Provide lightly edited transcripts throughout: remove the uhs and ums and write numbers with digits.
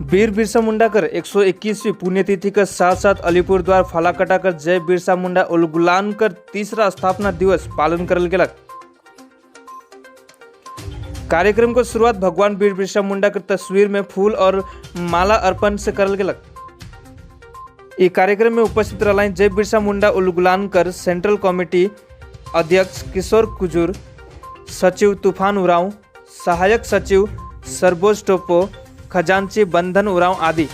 वीर बिरसा मुंडा कर 121वीं पुण्यतिथि के साथ साथ अलीपुरद्वार फालाकाटा कर जय बिरसा मुंडा उलगुलान कर तीसरा स्थापना दिवस पालन करल गेलक। कार्यक्रम को शुरुआत भगवान वीर बिरसा मुंडा के तस्वीर में फूल और माला अर्पण से करल गेलक। इस कार्यक्रम में उपस्थित रह जय बिरसा मुंडा उलगुलान कर सेंट्रल कमेटी अध्यक्ष किशोर कुजूर, सचिव तूफान उरांव, सहायक सचिव सरबोज टोपो, खजांची बंधन उरांव आदि।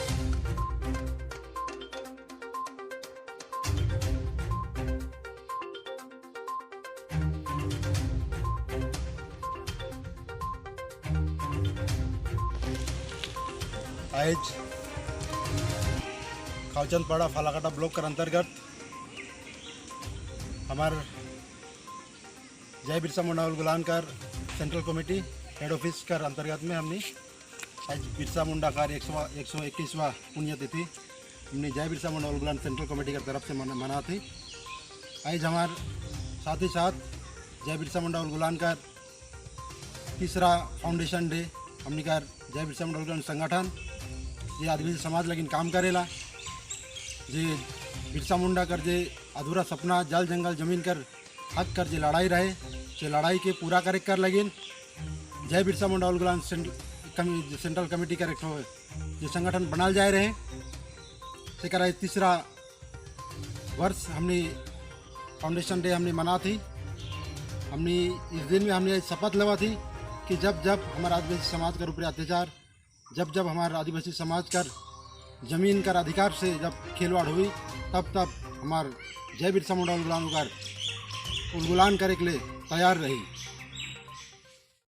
आज खावचंदपाड़ा फालाकाटा ब्लॉक के अंतर्गत हमार जय बिरसा मुंडा उलगुलान कर सेंट्रल कमेटी हेड ऑफिस कर अंतर्गत में हमने आज बिरसा मुंडा का 121वां पुण्यतिथि हमने जय बिरसा मुंडा उलगुलान सेंट्रल कमेटी की तरफ से मना थी। आज हमार साथ ही साथ जय बिरसा मुंडा उलगुलान का तीसरा फाउंडेशन डे हमने कर जय बिरसा मुंडा उलगुलान संगठन जे आदिवासी समाज लगिन काम करेला, जे बिरसा मुंडा कर जे अधूरा सपना जल जंगल जमीन कर हक कर जे लड़ाई रहे जे लड़ाई के पूरा करे कर लगिन जय बिरसा मुंडा उलगुलान सेंट्रल कमेटी का एक जो संगठन बनाल जाए रहे से कर तीसरा वर्ष हमने फाउंडेशन डे हमने मना थी। हमने इस दिन में हमने शपथ लेवा थी कि जब जब हमारा आदिवासी समाज कर ऊपर अत्याचार, जब जब हमारा आदिवासी समाज कर जमीन कर अधिकार से जब खिलवाड़ हुई तब तब हमार जय बिरसा मुंडा उलगुलान करे के लिए तैयार रही।